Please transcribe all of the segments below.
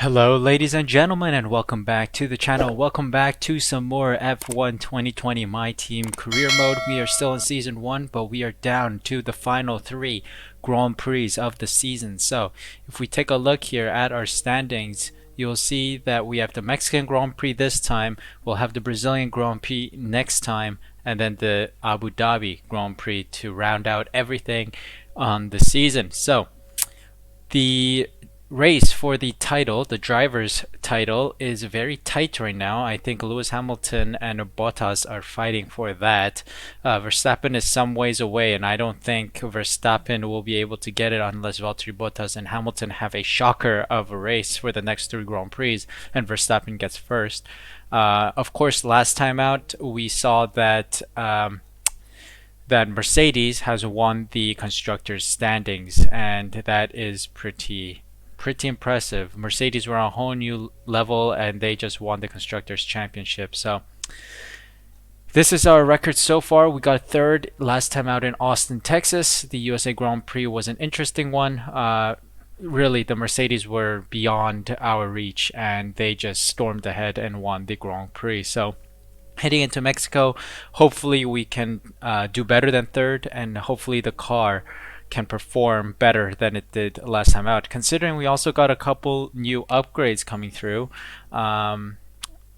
Hello ladies and gentlemen, and welcome back to the channel. Welcome back to some more F1 2020 My Team career mode. We are still in season 1, but we are down to the final 3 Grand Prix of the season. So if we take a look here at our standings, you'll see that we have the Mexican Grand Prix this time, we'll have the Brazilian Grand Prix next time, and then the Abu Dhabi Grand Prix to round out everything on the season. So the race for the title, the driver's title, is very tight right now. I think Lewis Hamilton and Bottas are fighting for that. Verstappen is some ways away, and I don't think Verstappen will be able to get it unless Valtteri Bottas and Hamilton have a shocker of a race for the next 3 Grand Prix and Verstappen gets first. Of course, last time out we saw that that Mercedes has won the constructors standings, and that is pretty impressive. Mercedes were on a whole new level and they just won the constructors championship. So this is our record so far. We got third last time out in Austin, Texas. The USA Grand Prix was an interesting one. Really, the Mercedes were beyond our reach and they just stormed ahead and won the Grand Prix. So heading into Mexico, hopefully we can do better than third, and hopefully the car can perform better than it did last time out, considering we also got a couple new upgrades coming through.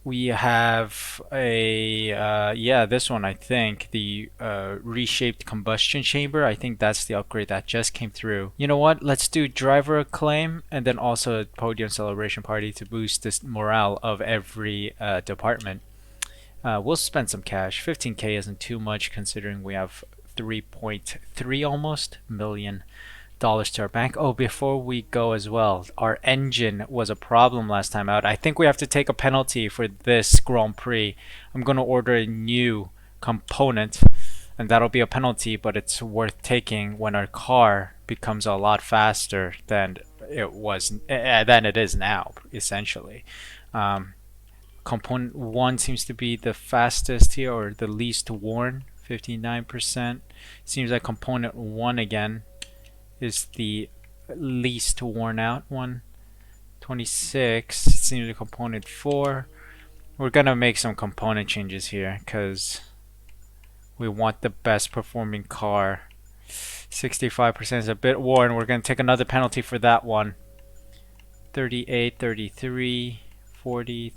We have a this one, I think, the reshaped combustion chamber. I think that's the upgrade that just came through. You know what, let's do driver acclaim and then also a podium celebration party to boost this morale of every department. We'll spend some cash. 15k isn't too much considering we have 3.3 almost million dollars to our bank. Oh, before we go as well, our engine was a problem last time out. I think we have to take a penalty for this Grand Prix. I'm going to order a new component and that'll be a penalty, but it's worth taking when our car becomes a lot faster than it is now, essentially. Component 1 seems to be the fastest here, or the least worn, 59%. Seems like component 1 again is the least worn out one. 26 seems like component 4. We're gonna make some component changes here because we want the best performing car. 65% is a bit worn. We're gonna take another penalty for that one. 38, 33, 40.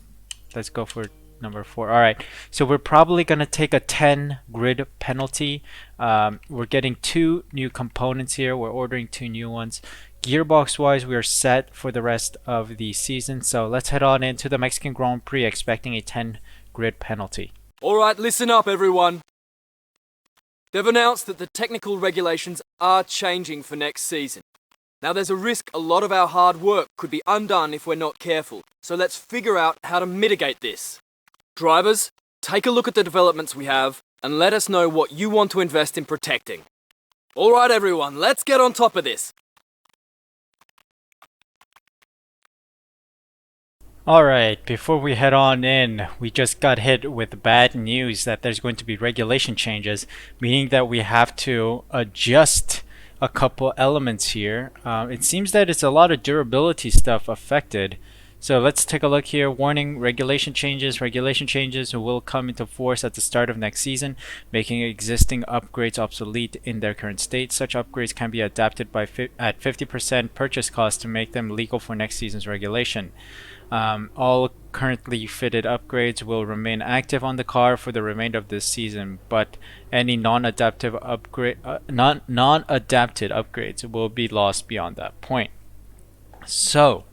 Let's go for number 4. Alright, so we're probably going to take a 10 grid penalty. We're getting 2 new components here. We're ordering 2 new ones. Gearbox wise, we are set for the rest of the season. So let's head on into the Mexican Grand Prix expecting a 10 grid penalty. Alright, listen up everyone. They've announced that the technical regulations are changing for next season. Now there's a risk a lot of our hard work could be undone if we're not careful, so let's figure out how to mitigate this. Drivers, take a look at the developments we have and let us know what you want to invest in protecting. Alright everyone, let's get on top of this. Alright, before we head on in, we just got hit with bad news that there's going to be regulation changes, meaning that we have to adjust a couple elements here. It seems that it's a lot of durability stuff affected. So let's take a look here. Warning, regulation changes. Regulation changes will come into force at the start of next season, making existing upgrades obsolete in their current state. Such upgrades can be adapted at 50% purchase cost to make them legal for next season's regulation. All currently fitted upgrades will remain active on the car for the remainder of this season, but any non-adapted upgrades will be lost beyond that point. So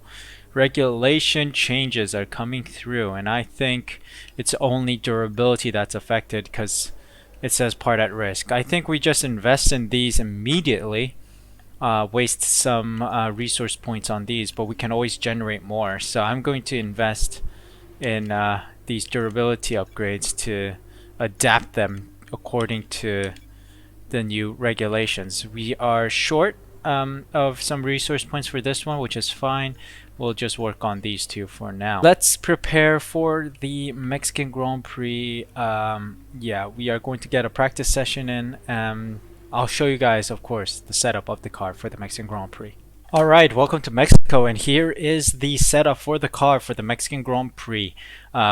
regulation changes are coming through, and I think it's only durability that's affected because it says part at risk. I think we just invest in these immediately. Waste some resource points on these, but we can always generate more. So I'm going to invest in these durability upgrades to adapt them according to the new regulations. We are short of some resource points for this one, which is fine. We'll just work on these 2 for now. Let's prepare for the Mexican Grand Prix. Yeah, we are going to get a practice session in. I'll show you guys, of course, the setup of the car for the Mexican Grand Prix. Alright, welcome to Mexico, and here is the setup for the car for the Mexican Grand Prix.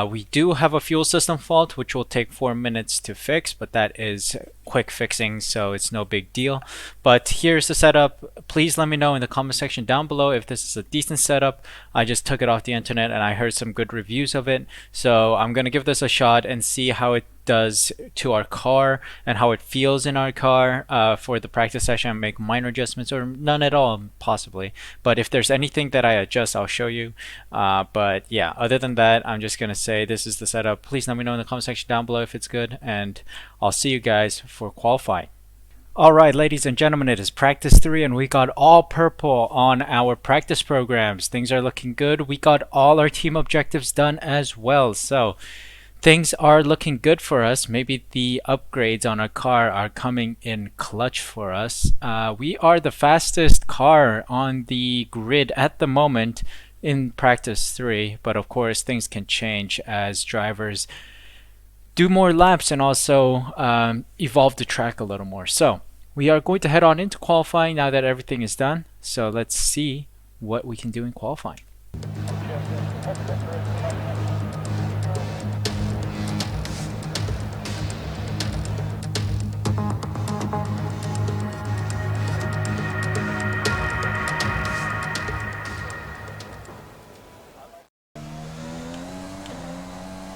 We do have a fuel system fault which will take 4 minutes to fix, but that is quick fixing, so it's no big deal. But here's the setup. Please let me know in the comment section down below if this is a decent setup. I just took it off the internet and I heard some good reviews of it, so I'm gonna give this a shot and see how it does to our car and how it feels in our car for the practice session, and make minor adjustments or none at all possibly, but if there's anything that I adjust, I'll show you. But yeah, other than that, I'm just gonna say this is the setup. Please let me know in the comment section down below if it's good, and I'll see you guys for qualifying. Alright, ladies and gentlemen, it is practice 3 and we got all purple on our practice programs. Things are looking good. We got all our team objectives done as well, so things are looking good for us. Maybe the upgrades on our car are coming in clutch for us. We are the fastest car on the grid at the moment in practice 3, but of course things can change as drivers do more laps and also evolve the track a little more. So we are going to head on into qualifying now that everything is done. So let's see what we can do in qualifying.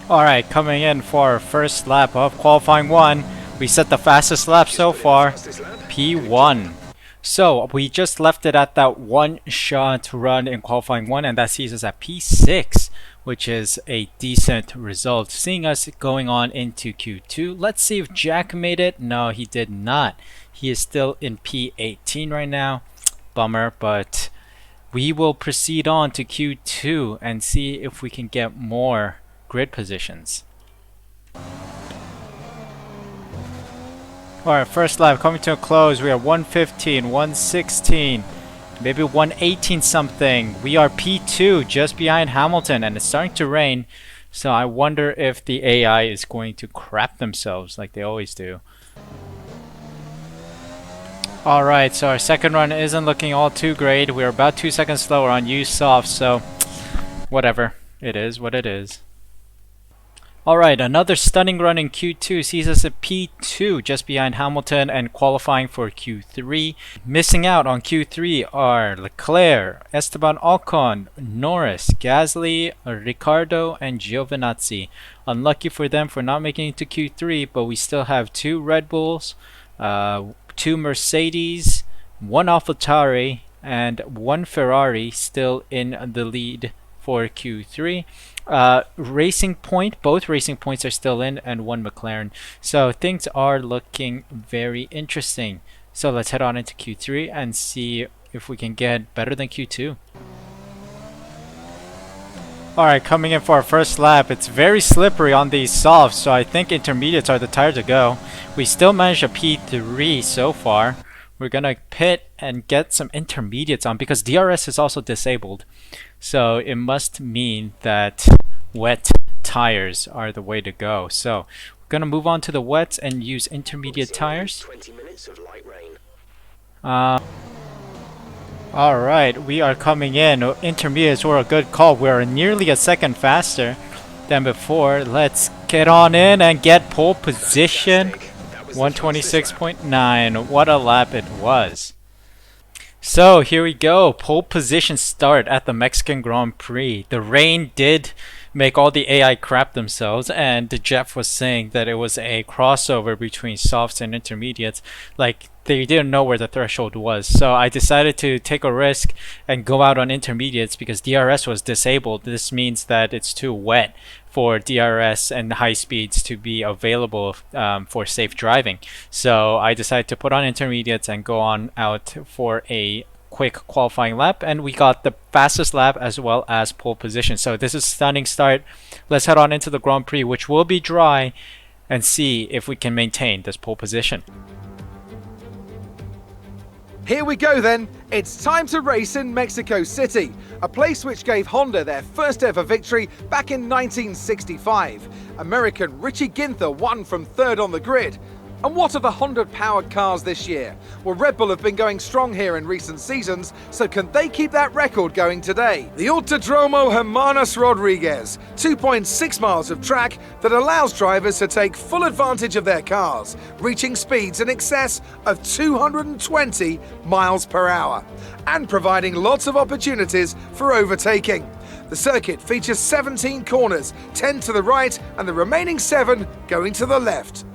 Alright, coming in for our first lap of qualifying 1. We set the fastest lap so far, P1. So we just left it at that one shot run in qualifying 1, and that sees us at P6, which is a decent result, seeing us going on into Q2. Let's see if Jack made it. No, he did not. He is still in P18 right now. Bummer, but we will proceed on to Q2 and see if we can get more grid positions. Alright, first lap coming to a close. We are 115, 116, maybe 118 something. We are P2, just behind Hamilton, and it's starting to rain, so I wonder if the AI is going to crap themselves like they always do. Alright, so our second run isn't looking all too great. We're about 2 seconds slower on use soft, so whatever. It is what it is. Alright, another stunning run in Q2 sees us at P2, just behind Hamilton, and qualifying for Q3. Missing out on Q3 are Leclerc, Esteban Ocon, Norris, Gasly, Ricciardo, and Giovinazzi. Unlucky for them for not making it to Q3, but we still have 2 Red Bulls, 2 Mercedes, 1 AlphaTauri, and 1 Ferrari still in the lead for Q3. Racing Point, both Racing Points are still in, and 1 McLaren. So things are looking very interesting. So let's head on into Q3 and see if we can get better than Q2. Alright, coming in for our first lap. It's very slippery on these softs, so I think intermediates are the tire to go. We still managed a P3 so far. We're gonna pit and get some intermediates on because DRS is also disabled. So it must mean that wet tires are the way to go. So we're gonna move on to the wets and use intermediate tires. 20 minutes of light rain. Alright, we are coming in. Intermediates were a good call. We're nearly a second faster than before. Let's get on in and get pole position. 126.9. What a lap it was. So here we go, pole position start at the Mexican Grand Prix. The rain did make all the AI crap themselves, and Jeff was saying that it was a crossover between softs and intermediates, like they didn't know where the threshold was. So I decided to take a risk and go out on intermediates because DRS was disabled. This means that it's too wet for DRS and high speeds to be available for safe driving. So I decided to put on intermediates and go on out for a quick qualifying lap, and we got the fastest lap as well as pole position. So this is a stunning start. Let's head on into the Grand Prix, which will be dry, and see if we can maintain this pole position. Here we go then, it's time to race in Mexico City, a place which gave Honda their first ever victory back in 1965. American Richie Ginther won from third on the grid. And what are the Honda-powered cars this year? Well, Red Bull have been going strong here in recent seasons, so can they keep that record going today? The Autodromo Hermanos Rodriguez, 2.6 miles of track that allows drivers to take full advantage of their cars, reaching speeds in excess of 220 miles per hour, and providing lots of opportunities for overtaking. The circuit features 17 corners, 10 to the right and the remaining 7 going to the left.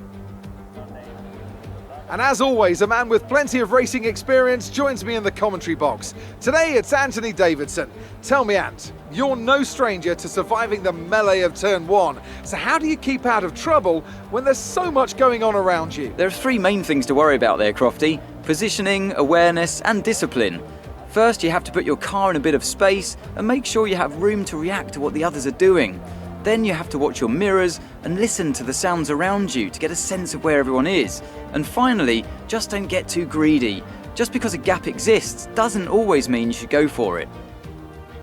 And as always, a man with plenty of racing experience joins me in the commentary box. Today it's Anthony Davidson. Tell me, Ant, you're no stranger to surviving the melee of turn 1. So how do you keep out of trouble when there's so much going on around you? There are 3 main things to worry about there, Crofty. Positioning, awareness and discipline. First, you have to put your car in a bit of space and make sure you have room to react to what the others are doing. Then you have to watch your mirrors and listen to the sounds around you to get a sense of where everyone is. And finally, just don't get too greedy. Just because a gap exists doesn't always mean you should go for it.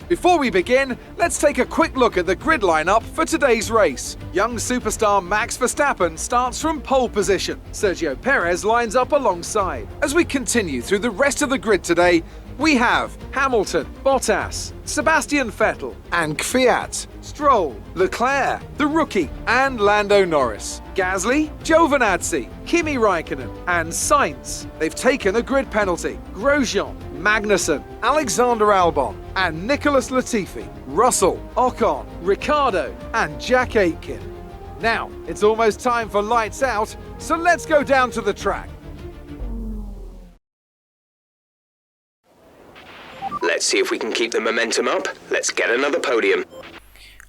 Before we begin, let's take a quick look at the grid lineup for today's race. Young superstar Max Verstappen starts from pole position. Sergio Perez lines up alongside. As we continue through the rest of the grid today, we have Hamilton, Bottas, Sebastian Vettel, and Kvyat, Stroll, Leclerc, the rookie, and Lando Norris, Gasly, Giovinazzi, Kimi Raikkonen, and Sainz. They've taken a grid penalty. Grosjean, Magnussen, Alexander Albon, and Nicholas Latifi, Russell, Ocon, Ricciardo, and Jack Aitken. Now, it's almost time for lights out, so let's go down to the track. Let's see if we can keep the momentum up. Let's get another podium.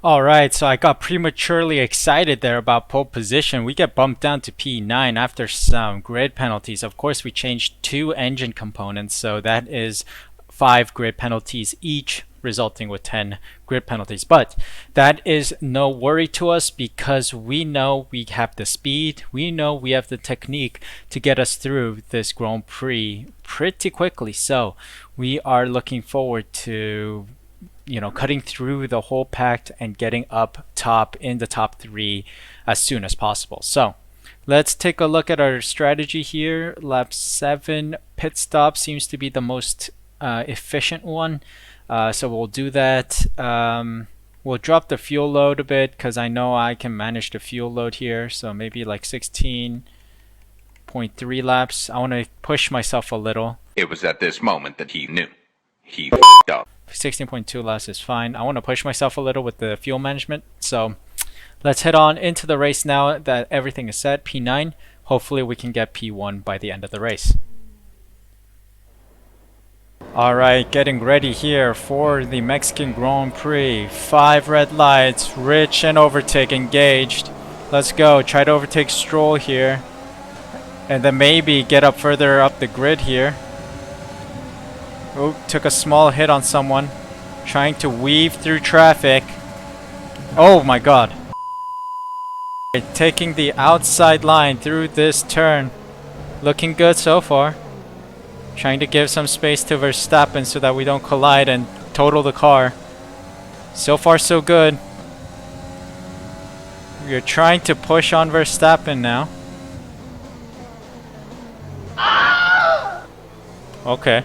Alright, so I got prematurely excited there about pole position. We get bumped down to P9 after some grid penalties. Of course, we changed 2 engine components, so that is 5 grid penalties each, resulting with 10 grid penalties. But that is no worry to us because we know we have the speed, we know we have the technique to get us through this Grand Prix pretty quickly. So we are looking forward to, cutting through the whole pack and getting up top in the top 3 as soon as possible. So let's take a look at our strategy here. Lap 7 pit stop seems to be the most efficient one. So we'll do that. We'll drop the fuel load a bit because I know I can manage the fuel load here. So maybe like 16.3 laps. I want to push myself a little. It was at this moment that he knew. He f***ed up. 16.2 laps is fine. I want to push myself a little with the fuel management. So let's head on into the race now that everything is set. P9. Hopefully we can get P1 by the end of the race. Alright, getting ready here for the Mexican Grand Prix. 5 red lights, Rich and overtake engaged. Let's go, try to overtake Stroll here. And then maybe get up further up the grid here. Oh, took a small hit on someone. Trying to weave through traffic. Oh my god. Taking the outside line through this turn. Looking good so far. Trying to give some space to Verstappen so that we don't collide and total the car. So far so good. We are trying to push on Verstappen now. Okay.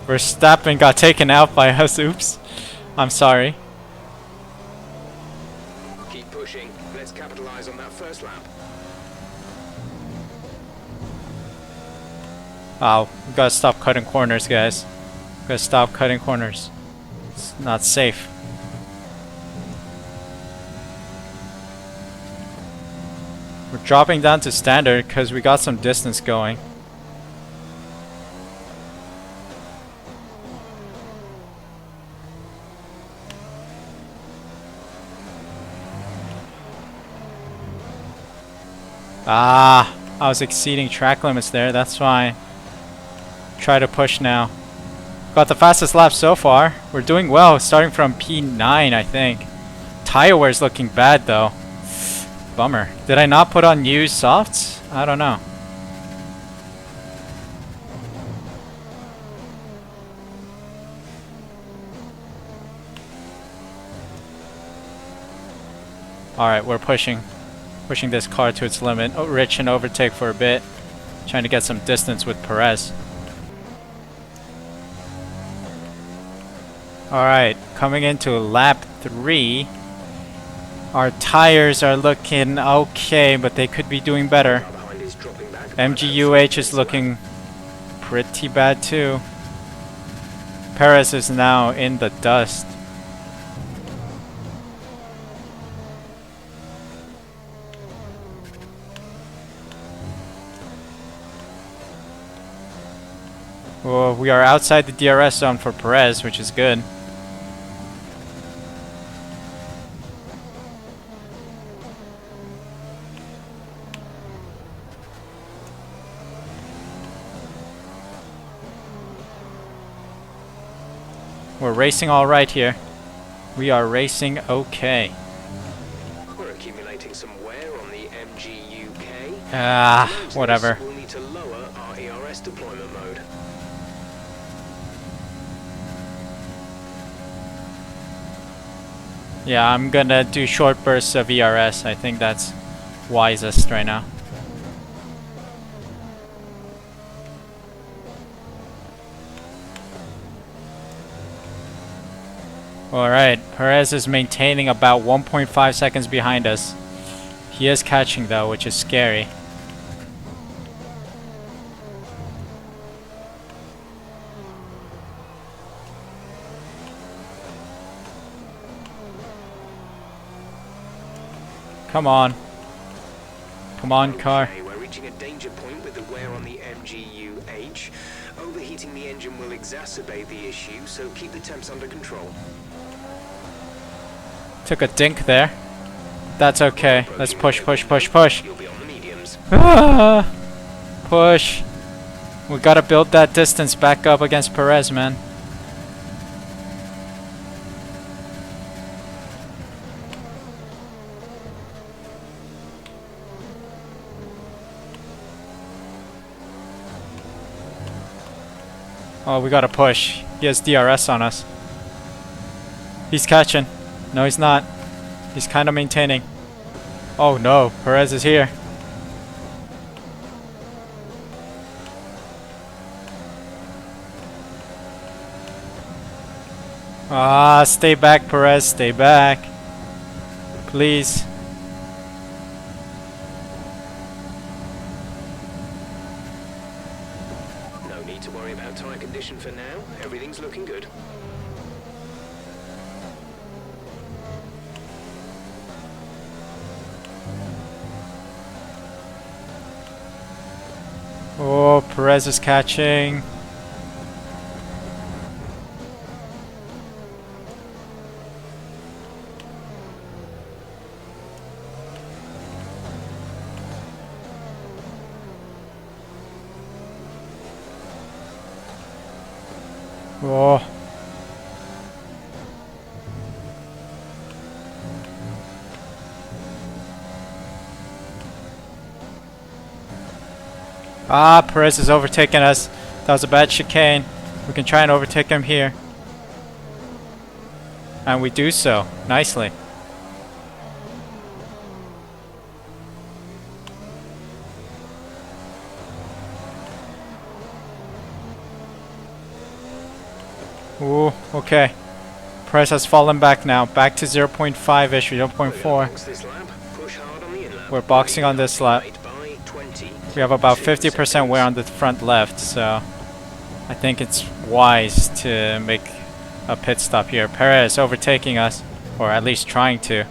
Verstappen got taken out by us. Oops. I'm sorry. Keep pushing. Let's capitalize on that first lap. Oh, we gotta stop cutting corners, guys. Gotta stop cutting corners. It's not safe. We're dropping down to standard because we got some distance going. Ah, I was exceeding track limits there, that's fine. Try to push now. Got the fastest lap so far. We're doing well, starting from P9, I think. Tire wear's looking bad though. Bummer. Did I not put on used softs? I don't know. Alright, we're pushing. Pushing this car to its limit. Oh, Rich and overtake for a bit. Trying to get some distance with Perez. Alright, coming into lap 3. Our tires are looking okay, but they could be doing better. MGUH is looking pretty bad too. Perez is now in the dust. Well, we are outside the DRS zone for Perez, which is good. We're racing all right here. We are racing okay. We're accumulating some wear on the MGUK. Ah, whatever. We'll need to lower our ERS deployment mode. Yeah, I'm gonna do short bursts of ERS. I think that's wisest right now. Alright, Perez is maintaining about 1.5 seconds behind us. He is catching though, which is scary. Come on. Come on, car. Okay, we're reaching a danger point with the wear on the MGUH. Overheating the engine will exacerbate the issue, so keep the temps under control. Took a dink there. That's okay. Let's push, push, push, push. You'll be on the mediums. Ah, push. We gotta build that distance back up against Perez, man. Oh, we gotta push. He has DRS on us. He's catching. No, he's not. He's kind of maintaining. Oh no, Perez is here. Ah, stay back, Perez. Stay back. Please. No need to worry about tyre condition for now. Everything's looking good. Oh, Perez is catching. Oh. Ah, Perez is overtaking us. That was a bad chicane. We can try and overtake him here. And we do so. Nicely. Ooh, okay. Perez has fallen back now. Back to 0.5-ish, 0.4. We're boxing on this lap. We have about 50% wear on the front left, so I think it's wise to make a pit stop here. Perez overtaking us, or at least trying to.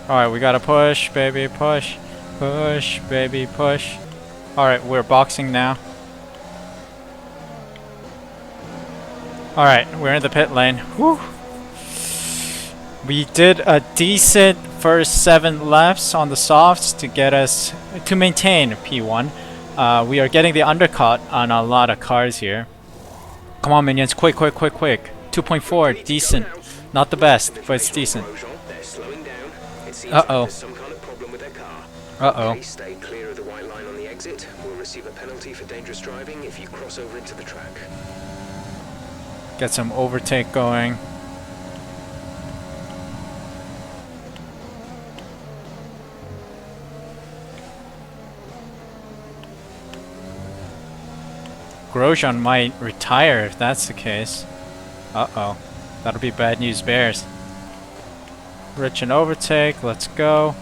Alright, we gotta push, baby, push. Push, baby, push. Alright, we're boxing now. Alright, we're in the pit lane. Whew. We did a decent first 7 laps on the softs to get us to maintain P1. We are getting the undercut on a lot of cars here. Come on, minions, quick, quick, quick, quick. 2.4, decent. Not the best, but it's decent. Uh-oh. Uh-oh. Stay clear of the white line on the exit. We'll receive a penalty for dangerous driving if you cross over into the track. Get some overtake going. Grosjean might retire if that's the case. Uh-oh. That'll be bad news bears. Rich and overtake. Let's go.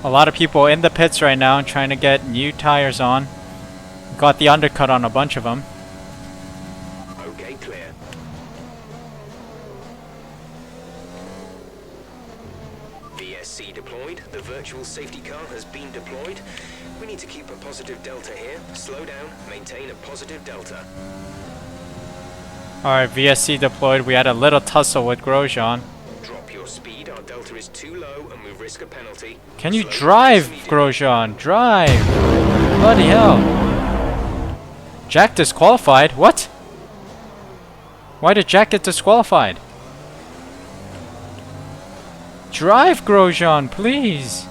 A lot of people in the pits right now trying to get new tires on. Got the undercut on a bunch of them. Okay, clear. VSC deployed. The virtual safety car has been deployed. We need to keep a positive delta here. Slow down, maintain a positive delta. Alright, VSC deployed. We had a little tussle with Grosjean. Drop your speed, our delta is too low and we risk a penalty. Can you Slow drive, down Grosjean? Drive! Bloody hell. Jack disqualified? What? Why did Jack get disqualified? Drive, Grosjean, please!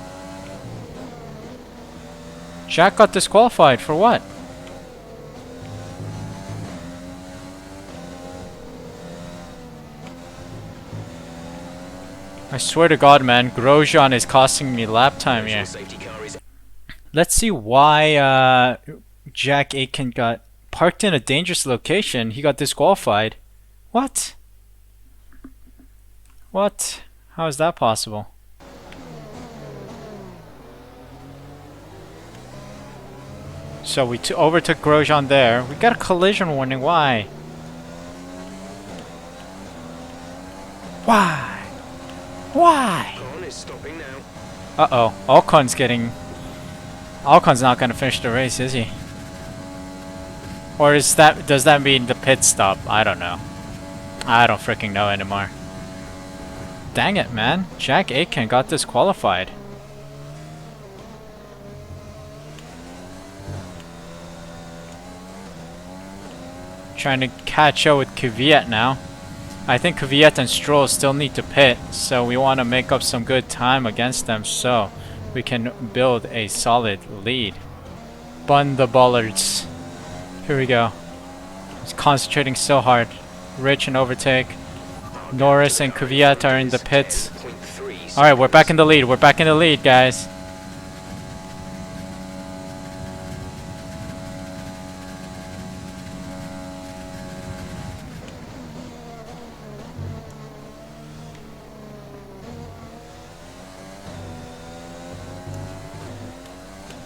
Jack got disqualified for what? I swear to God, man, Grosjean is costing me lap time here. safety car is Let's see why Jack Aitken got parked in a dangerous location. He got disqualified. What? What? How is that possible? So we overtook Grosjean there. We got a collision warning. Why? Why? Why? Ocon is stopping now. Uh-oh. Alcon's not gonna finish the race, is he? Or does that mean the pit stop? I don't know. I don't freaking know anymore. Dang it, man. Jack Aitken got disqualified. Trying to catch up with Kvyat now. I think Kvyat and Stroll still need to pit, so we want to make up some good time against them so we can build a solid lead. Bun the bollards. Here we go. He's concentrating so hard. Rich and overtake. Norris and Kvyat are in the pits. Alright, we're back in the lead. We're back in the lead, guys.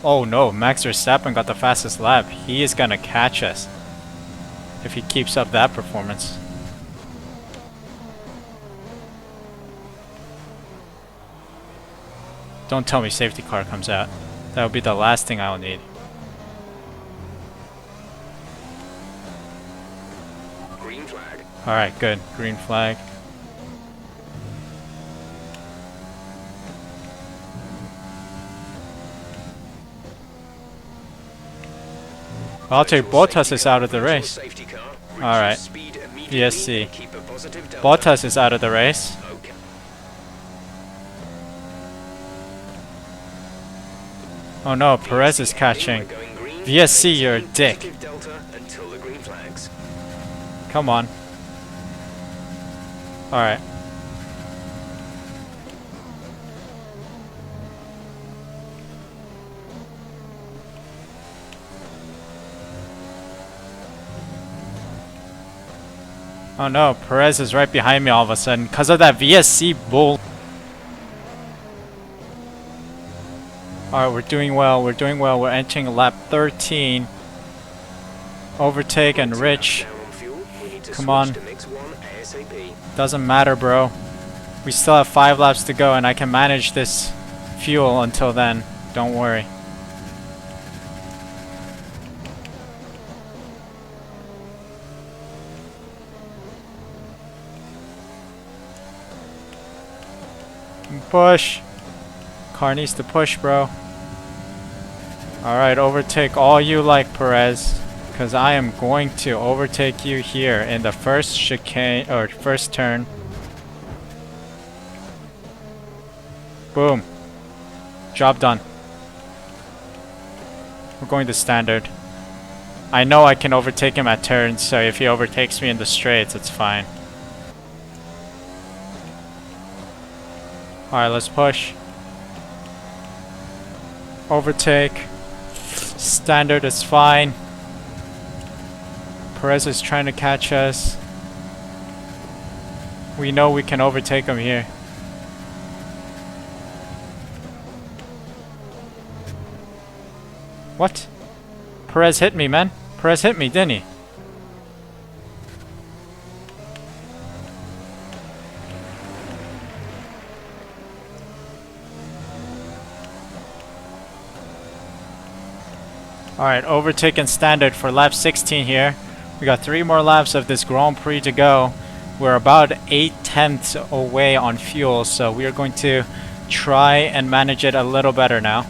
Oh no, Max Verstappen got the fastest lap. He is gonna catch us if he keeps up that performance. Don't tell me safety car comes out. That would be the last thing I'll need. Green flag. Alright, good. Green flag. Valtteri Bottas is out of the race. Alright. VSC. Bottas is out of the race. Oh no, Perez is catching. VSC, you're a dick. Come on. Alright. Oh no, Perez is right behind me all of a sudden because of that VSC bull. Alright, we're doing well, we're doing well. We're entering lap 13. Overtake and Rich. Come on. Doesn't matter, bro. We still have 5 laps to go and I can manage this fuel until then. Don't worry. Push. Car needs to push, bro. Alright, overtake all you like, Perez. Because I am going to overtake you here in the first chicane, or first turn. Boom. Job done. We're going to standard. I know I can overtake him at turns, so if he overtakes me in the straights, it's fine. Alright, let's push. Overtake. Standard is fine. Perez is trying to catch us. We know we can overtake him here. What? Perez hit me, man. Perez hit me, didn't he? Alright, overtaken standard for lap 16 here. We got 3 more laps of this Grand Prix to go. We're about 8/10ths away on fuel, so we are going to try and manage it a little better now.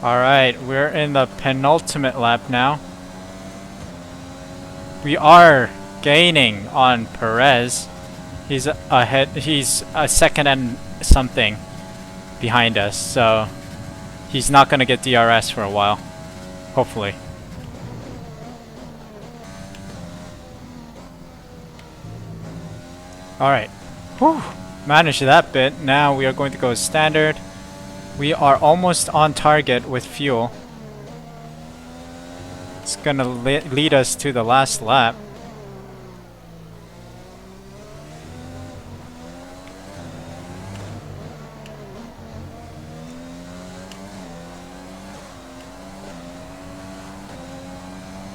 Alright, we're in the penultimate lap now. We are gaining on Perez. He's ahead. He's a second and something behind us, so he's not gonna get DRS for a while. Hopefully. Alright. Whew. Managed that bit. Now we are going to go standard. We are almost on target with fuel. It's gonna lead us to the last lap.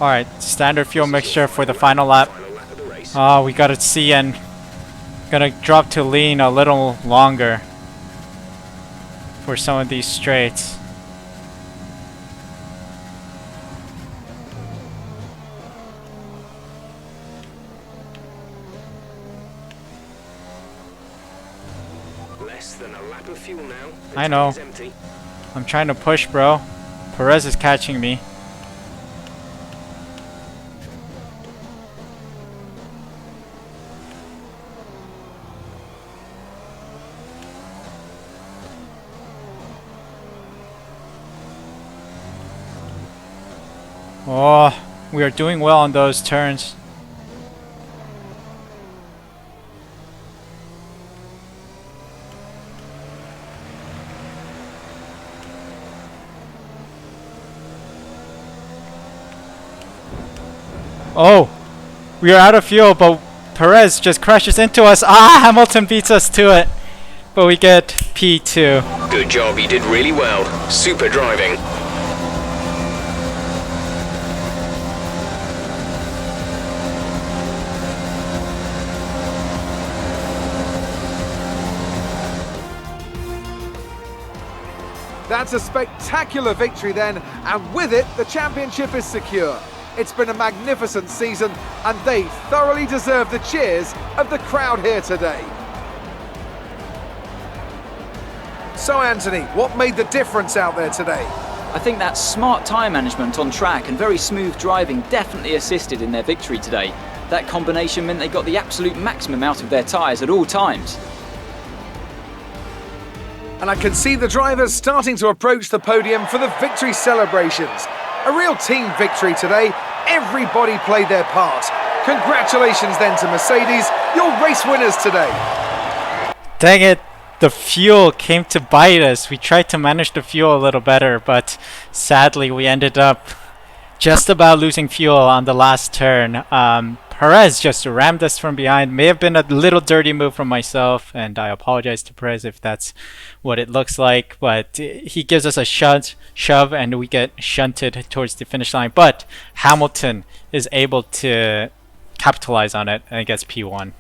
Alright, standard fuel mixture for the final lap. Oh, we got it CN. Gonna drop to lean a little longer for some of these straights. Less than a lap of fuel now. I know. I'm trying to push, bro. Perez is catching me. Oh, we are doing well on those turns. Oh, we are out of fuel, but Perez just crashes into us. Ah, Hamilton beats us to it, but we get P2. Good job, you did really well. Super driving. That's a spectacular victory then, and with it, the championship is secure. It's been a magnificent season, and they thoroughly deserve the cheers of the crowd here today. So Anthony, what made the difference out there today? I think that smart time management on track and very smooth driving definitely assisted in their victory today. That combination meant they got the absolute maximum out of their tyres at all times. And I can see the drivers starting to approach the podium for the victory celebrations. A real team victory today. Everybody played their part. Congratulations then to Mercedes, your race winners today. Dang it, the fuel came to bite us. We tried to manage the fuel a little better, but sadly we ended up just about losing fuel on the last turn. Perez just rammed us from behind. May have been a little dirty move from myself, and I apologize to Perez if that's what it looks like, but he gives us a shove and we get shunted towards the finish line. But Hamilton is able to capitalize on it and gets P1.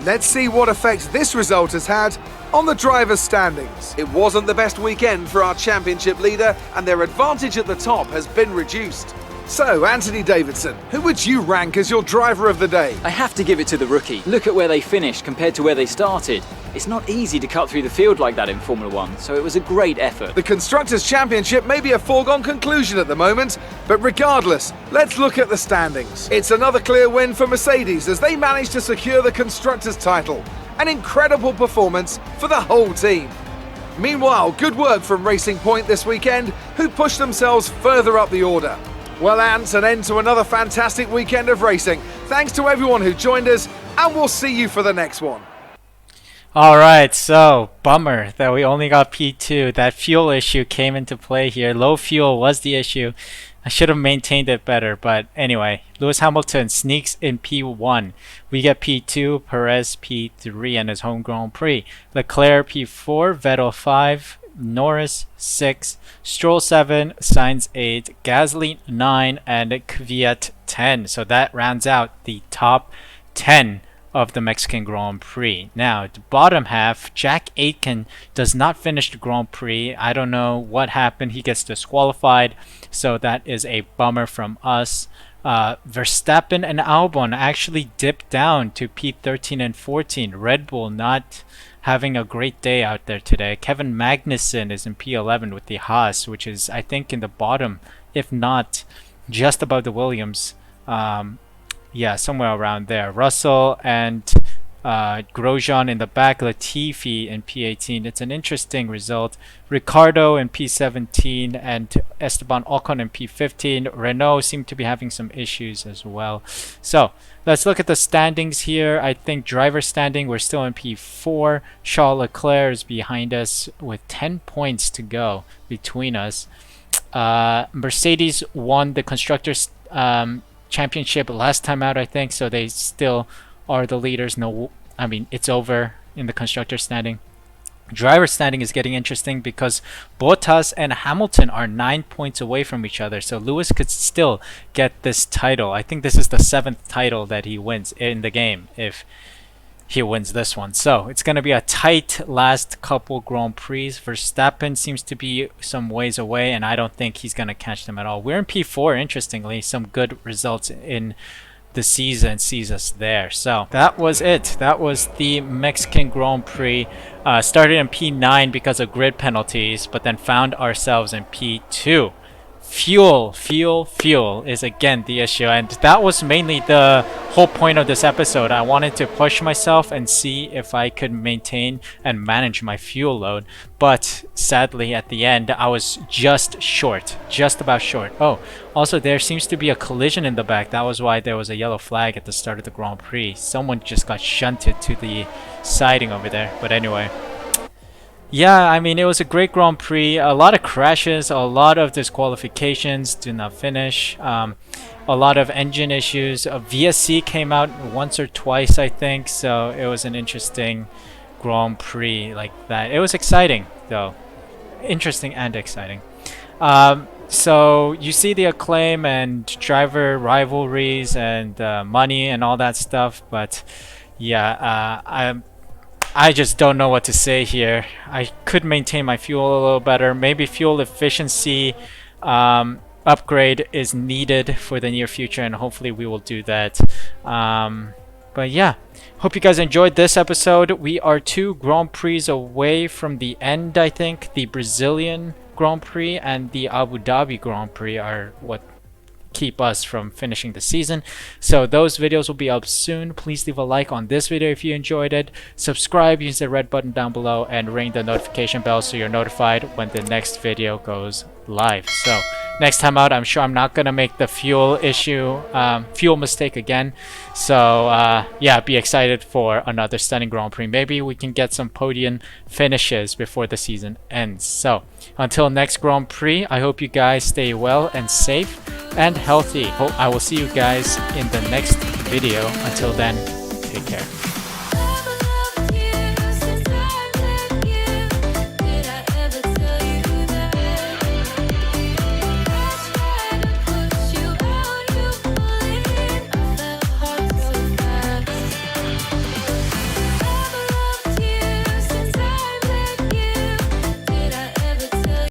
Let's see what effect this result has had on the drivers' standings. It wasn't the best weekend for our championship leader, and their advantage at the top has been reduced. So, Anthony Davidson, who would you rank as your driver of the day? I have to give it to the rookie. Look at where they finished compared to where they started. It's not easy to cut through the field like that in Formula 1, so it was a great effort. The Constructors' Championship may be a foregone conclusion at the moment, but regardless, let's look at the standings. It's another clear win for Mercedes as they managed to secure the Constructors' title. An incredible performance for the whole team. Meanwhile, good work from Racing Point this weekend, who pushed themselves further up the order. Well, Ants, an end to another fantastic weekend of racing. Thanks to everyone who joined us, and we'll see you for the next one. Alright, so bummer that we only got P2. That fuel issue came into play here. Low fuel was the issue. I should have maintained it better, but anyway, Lewis Hamilton sneaks in P1. We get P2, Perez P3 in his home Grand Prix. Leclerc P4, Vettel 5, Norris 6, Stroll 7, Sainz 8, Gasly 9, and Kvyat 10. So that rounds out the top 10 of the Mexican Grand Prix. Now, the bottom half, Jack Aitken does not finish the Grand Prix. I don't know what happened. He gets disqualified, so that is a bummer from us. Verstappen and Albon actually dipped down to P13 and 14. Red Bull not having a great day out there today. Kevin Magnussen is in P11 with the Haas, which is, I think, in the bottom, if not just above the Williams. Yeah, somewhere around there. Russell and Grosjean in the back, Latifi in P18. It's an interesting result. Ricardo in P17 and Esteban Ocon in P15. Renault seem to be having some issues as well. So let's look at the standings here. I think driver standing, we're still in P4. Charles Leclerc is behind us with 10 points to go between us. Mercedes won the Constructors Championship last time out, I think, so they still are the leaders. No, I mean, it's over in the constructor standing. Driver standing is getting interesting because Bottas and Hamilton are 9 points away from each other, so Lewis could still get this title. I think this is the 7th title that he wins in the game if he wins this one. So it's going to be a tight last couple Grand Prix. Verstappen seems to be some ways away, and I don't think he's going to catch them at all. We're in P4, interestingly. Some good results in the season sees us there. So that was it. That was the Mexican Grand Prix. Started in P9 because of grid penalties, but then found ourselves in P2. Fuel is again the issue, and that was mainly the whole point of this episode. I wanted to push myself and see if I could maintain and manage my fuel load, but sadly at the end I was just about short. Oh, also there seems to be a collision in the back. That was why there was a yellow flag at the start of the Grand Prix. Someone just got shunted to the siding over there, but anyway. Yeah, I mean, it was a great Grand Prix. A lot of crashes, a lot of disqualifications, did not finish. A lot of engine issues. VSC came out once or twice, I think, so it was an interesting Grand Prix like that. It was exciting, though. Interesting and exciting. So you see the acclaim and driver rivalries and money and all that stuff, but yeah, I just don't know what to say here. I could maintain my fuel a little better. Maybe fuel efficiency upgrade is needed for the near future, and hopefully we will do that. But yeah, hope you guys enjoyed this episode. We are 2 Grand Prix away from the end, I think. The Brazilian Grand Prix and the Abu Dhabi Grand Prix are what keep us from finishing the season. So those videos will be up soon. Please leave a like on this video if you enjoyed it. Subscribe, use the red button down below, and ring the notification bell so you're notified when the next video goes live. So next time out, I'm sure I'm not gonna make the fuel mistake again. So yeah, be excited for another stunning Grand Prix. Maybe we can get some podium finishes before the season ends. So until next Grand Prix, I hope you guys stay well and safe and healthy. I will see you guys in the next video. Until then, take care.